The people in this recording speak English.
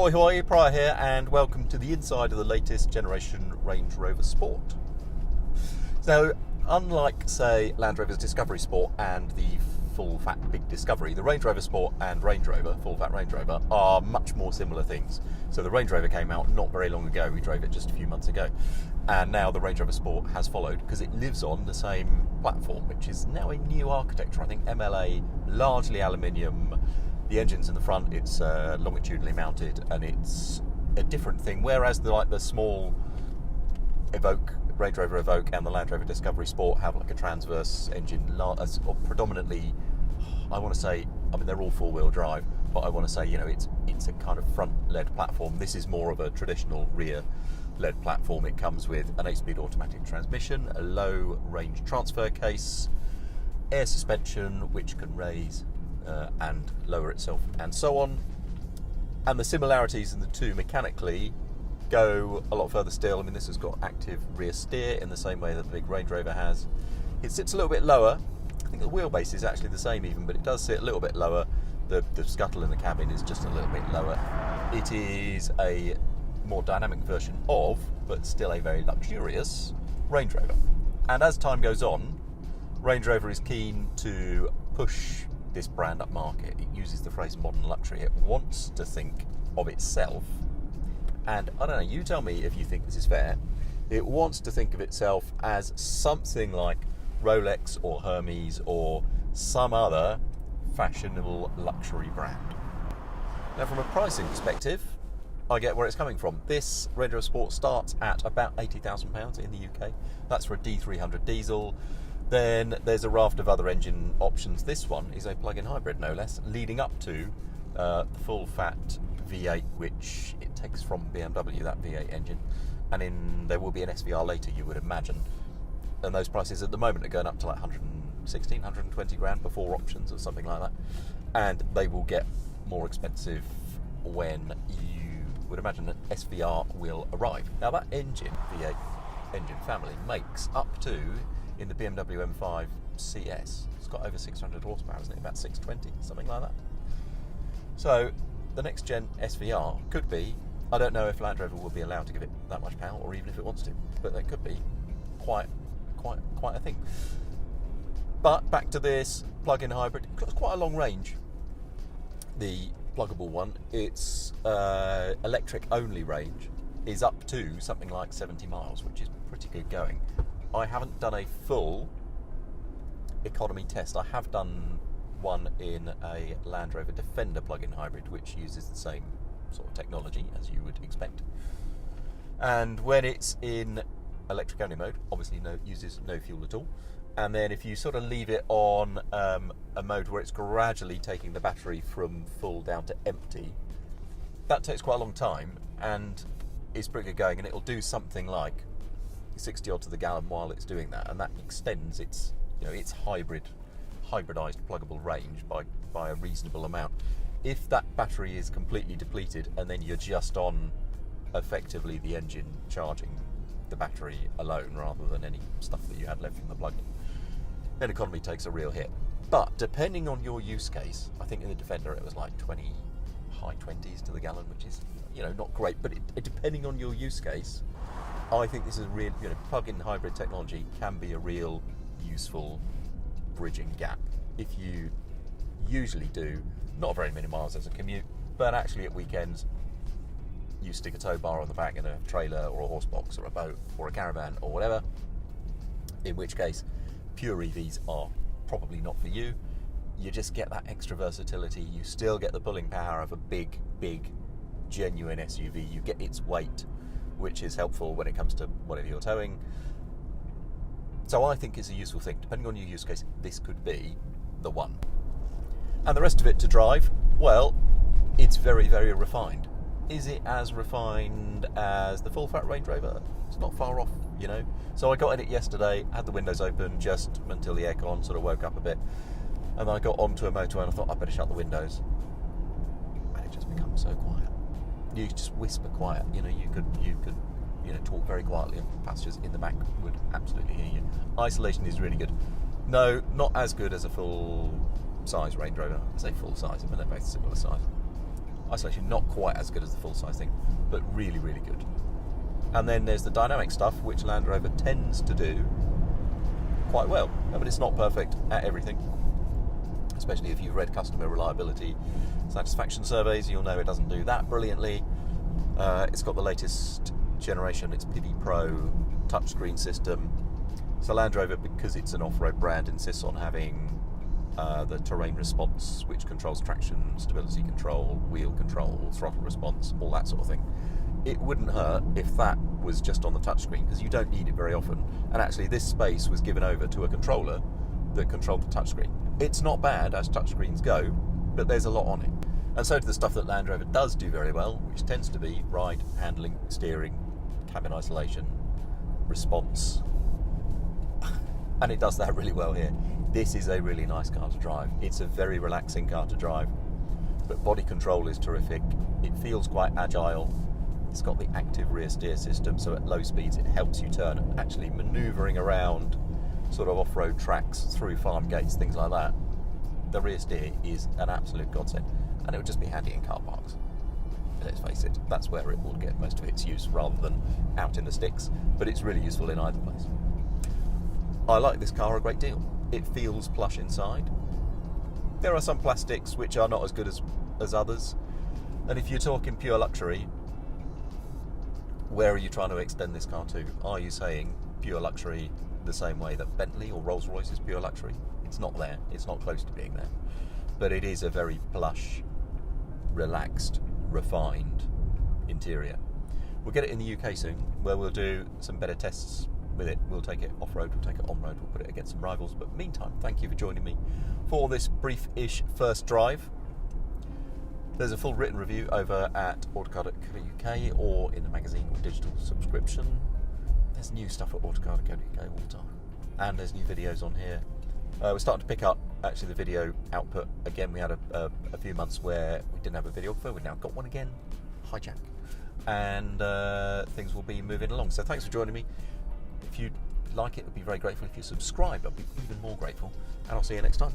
Ahoy hoy, Pryor here, and welcome to the inside of the latest generation Range Rover Sport. So, unlike, say, Land Rover's Discovery Sport and the full-fat Big Discovery, the Range Rover Sport and Range Rover, full-fat Range Rover, are much more similar things. So the Range Rover came out not very long ago, we drove it just a few months ago, and now the Range Rover Sport has followed because it lives on the same platform, which is now a new architecture. I think MLA, largely aluminium. The engine's in the front, it's longitudinally mounted, and it's a different thing. Whereas the small Range Rover Evoque and the Land Rover Discovery Sport have like a transverse engine, or predominantly, I want to say, I mean they're all four-wheel drive, but I want to say, it's a kind of front-led platform. This is more of a traditional rear-led platform. It comes with an 8-speed automatic transmission, a low-range transfer case, air suspension which can raise and lower itself, and so on. And the similarities in the two mechanically go a lot further still. I mean, this has got active rear steer in the same way that the big Range Rover has. It sits a little bit lower. I think the wheelbase is actually the same even, but it does sit a little bit lower. The scuttle in the cabin is just a little bit lower. It is a more dynamic version of, but still a very luxurious Range Rover. And as time goes on, Range Rover is keen to push this brand up market. It uses the phrase modern luxury. It wants to think of itself, and I don't know, you tell me if you think this is fair, it wants to think of itself as something like Rolex or Hermes or some other fashionable luxury brand. Now, from a pricing perspective, I get where it's coming from. This Range Rover Sport starts at about £80,000 in the UK. That's for a D300 diesel. Then there's a raft of other engine options. This one is a plug-in hybrid, no less, leading up to the full-fat V8, which it takes from BMW, that V8 engine. And there will be an SVR later, you would imagine. And those prices at the moment are going up to like 116, 120 grand before options or something like that. And they will get more expensive when you would imagine that SVR will arrive. Now that engine, V8 engine family, makes up to, in the BMW M5 CS, it's got over 600 horsepower, isn't it? About 620, something like that. So the next gen SVR could be, I don't know if Land Rover will be allowed to give it that much power, or even if it wants to, but that could be quite a thing. But back to this plug-in hybrid, it's got quite a long range. The pluggable one, its electric only range is up to something like 70 miles, which is pretty good going. I haven't done a full economy test. I have done one in a Land Rover Defender plug-in hybrid, which uses the same sort of technology as you would expect. And when it's in electric only mode, obviously uses no fuel at all. And then if you sort of leave it on a mode where it's gradually taking the battery from full down to empty, that takes quite a long time and is pretty good going, and it'll do something like 60 odd to the gallon while it's doing that, and that extends its hybridized pluggable range by a reasonable amount. If that battery is completely depleted and then you're just on effectively the engine charging the battery alone rather than any stuff that you had left from the plug-in, then economy takes a real hit. But depending on your use case, I think in the Defender it was like high 20s to the gallon, which is not great, but depending on your use case, I think this is a real, plug-in hybrid technology can be a real useful bridging gap. If you usually do not very many miles as a commute, but actually at weekends you stick a tow bar on the back in a trailer or a horse box or a boat or a caravan or whatever, in which case pure EVs are probably not for you. You just get that extra versatility. You still get the pulling power of a big genuine SUV. You get its weight, which is helpful when it comes to whatever you're towing. So I think it's a useful thing. Depending on your use case, this could be the one. And the rest of it to drive, well, it's very, very refined. Is it as refined as the full-fat Range Rover? It's not far off, So I got in it yesterday, had the windows open just until the aircon sort of woke up a bit, and then I got onto a motorway and I thought I'd better shut the windows. And it just becomes so quiet. You just whisper quiet. You could talk very quietly, and passengers in the back would absolutely hear you. Isolation is really good. No, not as good as a full-size Range Rover. I say full size, but they're both similar size. Isolation not quite as good as the full-size thing, but really, really good. And then there's the dynamic stuff, which Land Rover tends to do quite well. I mean, it's not perfect at everything, especially if you've read customer reliability satisfaction surveys. You'll know it doesn't do that brilliantly. It's got the latest generation, it's PV Pro touchscreen system. So Land Rover, because it's an off-road brand, insists on having the terrain response, which controls traction, stability control, wheel control, throttle response, all that sort of thing. It wouldn't hurt if that was just on the touchscreen, because you don't need it very often. And actually this space was given over to a controller that controlled the touchscreen. It's not bad as touchscreens go, but there's a lot on it. And so to the stuff that Land Rover does do very well, which tends to be ride, handling, steering, cabin isolation, response. And it does that really well here. This is a really nice car to drive. It's a very relaxing car to drive, but body control is terrific. It feels quite agile. It's got the active rear steer system, so at low speeds it helps you turn. Actually manoeuvring around sort of off-road tracks, through farm gates, things like that, the rear steer is an absolute godsend. And it would just be handy in car parks. Let's face it, that's where it will get most of its use rather than out in the sticks, but it's really useful in either place. I like this car a great deal. It feels plush inside. There are some plastics which are not as good as others, and if you're talking pure luxury, where are you trying to extend this car to? Are you saying pure luxury the same way that Bentley or Rolls-Royce is pure luxury? It's not there. It's not close to being there. But it is a very plush, relaxed, refined interior. We'll get it in the UK soon, where we'll do some better tests with it. We'll take it off-road, we'll take it on-road, we'll put it against some rivals. But meantime, thank you for joining me for this brief-ish first drive. There's a full written review over at autocar.co.uk or in the magazine or digital subscription. There's new stuff at autocar.co.uk all the time. And there's new videos on here. We're starting to pick up, actually, the video output. Again, we had a few months where we didn't have a videographer. We've now got one again. Hi, Jack. And things will be moving along. So thanks for joining me. If you like it, I'd be very grateful. If you subscribe, I'd be even more grateful. And I'll see you next time.